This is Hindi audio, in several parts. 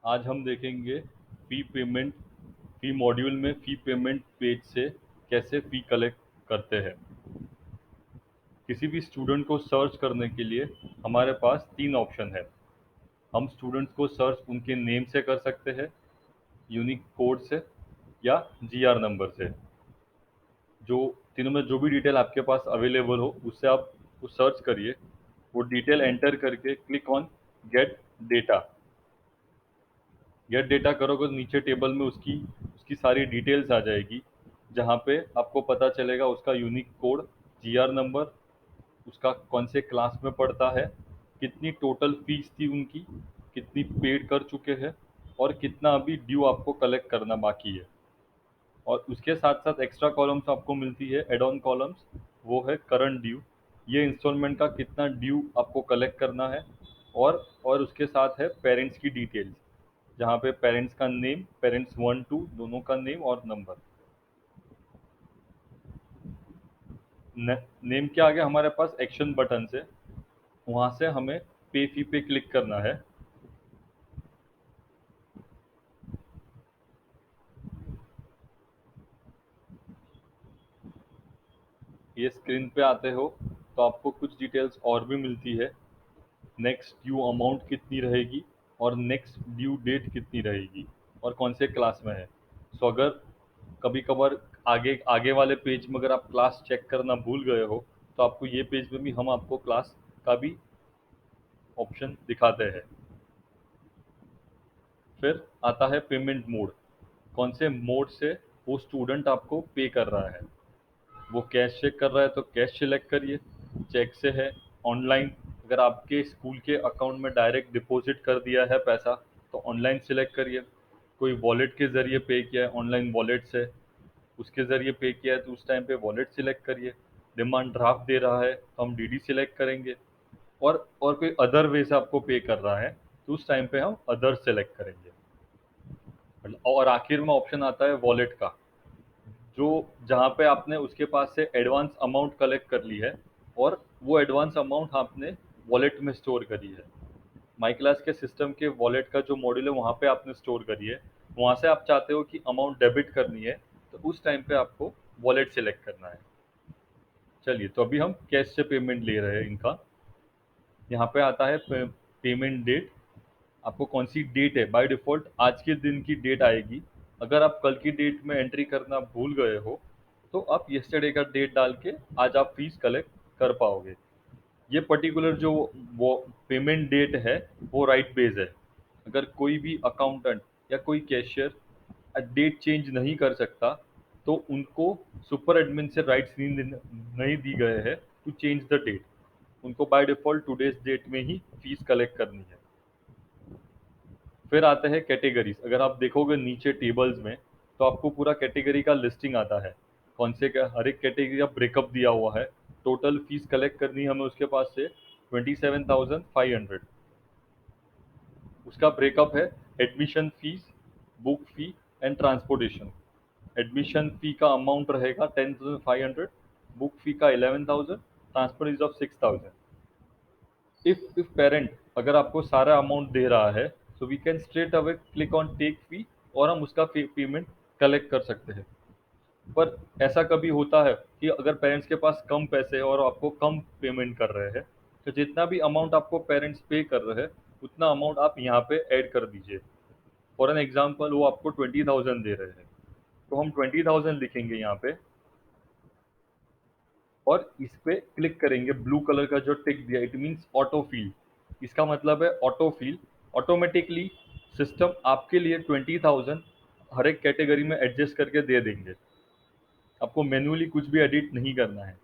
आज हम देखेंगे फी मॉड्यूल में फी पेमेंट पेज से कैसे फी कलेक्ट करते हैं। किसी भी स्टूडेंट को सर्च करने के लिए हमारे पास तीन ऑप्शन है। हम स्टूडेंट्स को सर्च उनके नेम से कर सकते हैं, यूनिक कोड से या जीआर नंबर से। जो तीनों में जो भी डिटेल आपके पास अवेलेबल हो उससे आप वो सर्च करिए। वो डिटेल एंटर करके click on gate data. Gate data करोगे तो नीचे टेबल में उसकी उसकी सारी डिटेल्स आ जाएगी, जहाँ पे आपको पता चलेगा उसका यूनिक कोड, जीआर नंबर, उसका कौन से क्लास में पढ़ता है, कितनी टोटल फीस थी उनकी, कितनी पेड कर चुके हैं और कितना अभी ड्यू आपको कलेक्ट करना बाकी है। और उसके साथ साथ एक्स्ट्रा कॉलम्स आपको मिलती है, एड ऑन कॉलम्स। वो है करंट ड्यू, ये इंस्टॉलमेंट का कितना ड्यू आपको कलेक्ट करना है। और उसके साथ है पेरेंट्स की डिटेल्स, जहाँ पे पेरेंट्स का नेम, पेरेंट्स वन टू दोनों का नेम और नंबर। नेम के आगे हमारे पास एक्शन बटन है, वहाँ से हमें पे फी पे क्लिक करना है। ये स्क्रीन पे आते हो तो आपको कुछ डिटेल्स और भी मिलती है। नेक्स्ट ड्यू अमाउंट कितनी रहेगी और नेक्स्ट ड्यू डेट कितनी रहेगी और कौन से क्लास में है। सो अगर कभी कभार आगे आगे वाले पेज में अगर आप क्लास चेक करना भूल गए हो तो आपको ये पेज में भी हम आपको क्लास का भी ऑप्शन दिखाते हैं। फिर आता है पेमेंट मोड, कौन से मोड से वो स्टूडेंट आपको पे कर रहा है। वो कैश चेक कर रहा है तो कैश सिलेक्ट करिए, चेक से है, ऑनलाइन, अगर आपके स्कूल के अकाउंट में डायरेक्ट डिपॉजिट कर दिया है पैसा तो ऑनलाइन सिलेक्ट करिए। कोई वॉलेट के ज़रिए पे किया है, ऑनलाइन वॉलेट से उसके ज़रिए पे किया है तो उस टाइम पे वॉलेट सिलेक्ट करिए। डिमांड ड्राफ्ट दे रहा है तो हम डीडी सिलेक्ट करेंगे। और कोई अदर वे से आपको पे कर रहा है तो उस टाइम पे हम अदर सेलेक्ट करेंगे। और आखिर में ऑप्शन आता है वॉलेट का, जो जहाँ पे आपने उसके पास से एडवांस अमाउंट कलेक्ट कर ली है और वो एडवांस अमाउंट आपने वॉलेट में स्टोर करी है। माई क्लास के सिस्टम के वॉलेट का जो मॉड्यूल है वहाँ पे आपने स्टोर करी है, वहाँ से आप चाहते हो कि अमाउंट डेबिट करनी है तो उस टाइम पे आपको वॉलेट सेलेक्ट करना है। चलिए, तो अभी हम कैश से पेमेंट ले रहे हैं इनका। यहाँ पे आता है पेमेंट डेट, आपको कौन सी डेट है। बाय डिफ़ॉल्ट आज के दिन की डेट आएगी। अगर आप कल की डेट में एंट्री करना भूल गए हो तो आप यस्टरडे का डेट डाल के आज आप फीस कलेक्ट कर पाओगे। ये पर्टिकुलर जो वो पेमेंट डेट है वो राइट बेस है। अगर कोई भी अकाउंटेंट या कोई कैशियर डेट चेंज नहीं कर सकता तो उनको सुपर एडमिन से राइट्स नहीं दी गए हैं टू चेंज द डेट। उनको बाय डिफ़ॉल्ट टुडेज डेट में ही फीस कलेक्ट करनी है। फिर आते हैं कैटेगरीज। अगर आप देखोगे नीचे टेबल्स में तो आपको पूरा कैटेगरी का लिस्टिंग आता है, कौन से हर एक कैटेगरी का ब्रेकअप दिया हुआ है। टोटल फीस कलेक्ट करनी है हमें उसके पास से 27,500। उसका ब्रेकअप है admission fees, book fee and transportation. Admission fee का अमाउंट रहेगा 10,500, बुक फी का 11,000, transport is of 6,000। If parent अगर आपको सारा अमाउंट दे रहा है तो we can straight away click on take fee और हम उसका पेमेंट कलेक्ट कर सकते हैं। पर ऐसा कभी होता है कि अगर पेरेंट्स के पास कम पैसे हैं और आपको कम पेमेंट कर रहे हैं तो जितना भी अमाउंट आपको पेरेंट्स पे कर रहे हैं उतना अमाउंट आप यहाँ पे ऐड कर दीजिए। फॉर एन एग्जाम्पल वो आपको 20,000 दे रहे हैं तो हम 20,000 लिखेंगे यहाँ पे और इस पे क्लिक करेंगे। ब्लू कलर का जो टिक दिया इट मीन्स ऑटो फील। इसका मतलब है ऑटो फील, ऑटोमेटिकली सिस्टम आपके लिए 20,000 हर एक कैटेगरी में एडजस्ट करके दे देंगे। आपको मैन्युअली कुछ भी एडिट नहीं करना है।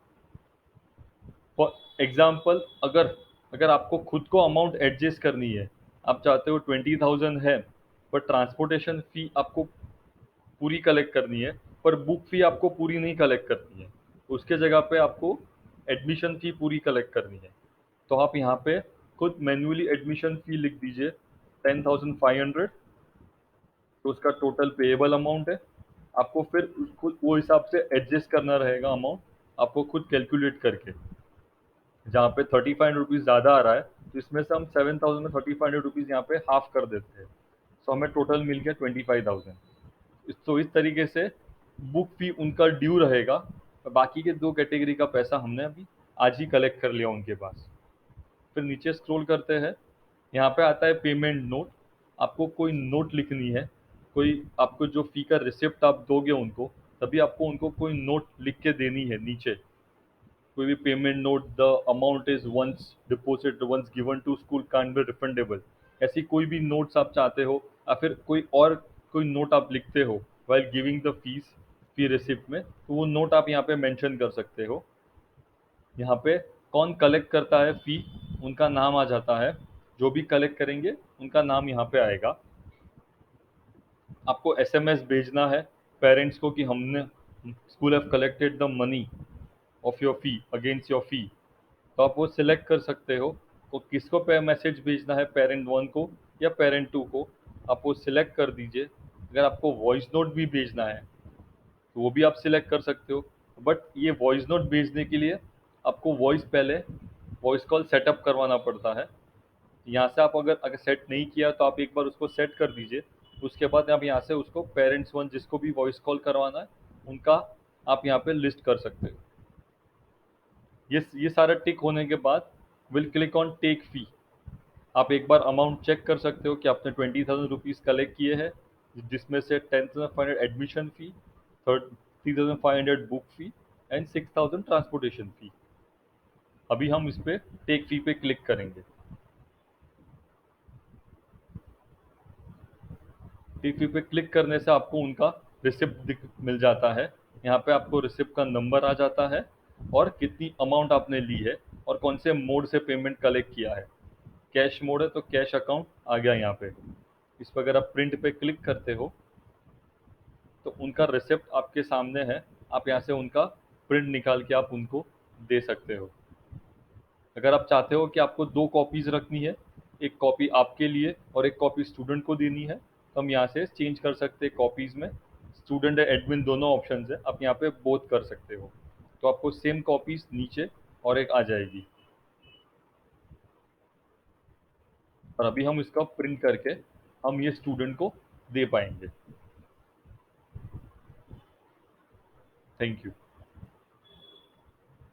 फॉर एग्जाम्पल अगर अगर आपको खुद को अमाउंट एडजस्ट करनी है, आप चाहते हो 20,000 है पर ट्रांसपोर्टेशन फी आपको पूरी कलेक्ट करनी है पर बुक फी आपको पूरी नहीं कलेक्ट करनी है, उसके जगह पे आपको एडमिशन फी पूरी कलेक्ट करनी है तो आप यहाँ पे खुद मैन्युअली एडमिशन फी लिख दीजिए 10,500। तो उसका टोटल पेएबल अमाउंट है। आपको फिर खुद वो हिसाब से एडजस्ट करना रहेगा अमाउंट, आपको खुद कैलकुलेट करके। जहाँ पे 35 रुपीज़ ज़्यादा आ रहा है तो इसमें से हम 7,000 में 35 रुपीज़ यहाँ पे हाफ कर देते हैं। तो हमें टोटल मिल गया 25,000। तो इस तरीके से बुक फी उनका ड्यू रहेगा, बाकी के 2 कैटेगरी का पैसा हमने अभी आज ही कलेक्ट कर लिया उनके पास। फिर नीचे स्क्रॉल करते हैं, यहाँ पे आता है पेमेंट नोट। आपको कोई नोट लिखनी है, कोई आपको जो फी का रिसिप्ट आप दोगे उनको, तभी आपको उनको कोई नोट लिख के देनी है नीचे। कोई भी payment note, the amount is once deposit once given to school can't be refundable, ऐसी कोई भी नोट्स आप चाहते हो, या फिर कोई नोट आप लिखते हो while giving the fees, fee receipt में, तो वो नोट आप यहाँ पे मेंशन कर सकते हो। यहाँ पे कौन कलेक्ट करता है फी, उनका नाम आ जाता है, जो भी कलेक्ट करेंगे उनका नाम यहाँ पे आएगा। आपको एसएमएस भेजना है पेरेंट्स को कि हमने school have collected the money of your fee against your फी, तो आप वो सिलेक्ट कर सकते हो को किसको पे मैसेज भेजना है, पेरेंट वन को या पेरेंट टू को, आप वो सिलेक्ट कर दीजिए। अगर आपको वॉइस नोट भी भेजना है तो वो भी आप सिलेक्ट कर सकते हो, बट ये वॉइस नोट भेजने के लिए आपको वॉइस कॉल सेटअप करवाना पड़ता है। यहाँ से आप अगर अगर सेट नहीं किया तो आप एक बार उसको सेट कर दीजिए, उसके बाद आप यहाँ से उसको पेरेंट्स वन जिसको भी वॉइस कॉल करवाना है उनका आप यहाँ पे लिस्ट कर सकते हो। ये सारा टिक होने के बाद विल क्लिक ऑन टेक फी। आप एक बार अमाउंट चेक कर सकते हो कि आपने 20,000 रुपीज़ कलेक्ट किए हैं, जिसमें से 10,500 admission fee, 3,500 book fee and 6,000 transportation fee. अभी हम इस पे टेक फी पे क्लिक करेंगे। टेक फी पे क्लिक करने से आपको उनका रिसिप्ट मिल जाता है। यहाँ पे आपको रिसिप्ट का नंबर आ जाता है और कितनी अमाउंट आपने ली है और कौन से मोड से पेमेंट कलेक्ट किया है। कैश मोड है तो कैश अकाउंट आ गया यहाँ पे। इस पर अगर आप प्रिंट पे क्लिक करते हो तो उनका रिसिप्ट आपके सामने है, आप यहाँ से उनका प्रिंट निकाल के आप उनको दे सकते हो। अगर आप चाहते हो कि आपको 2 कॉपीज रखनी है, एक कॉपी आपके लिए और एक कॉपी स्टूडेंट को देनी है, तो हम यहाँ से चेंज कर सकते हैं कॉपीज में। स्टूडेंट है एडमिन दोनों ऑप्शन है, आप यहाँ पे बोथ कर सकते हो, तो आपको सेम कॉपीज नीचे और एक आ जाएगी। और अभी हम इसका प्रिंट करके हम ये स्टूडेंट को दे पाएंगे। Thank you.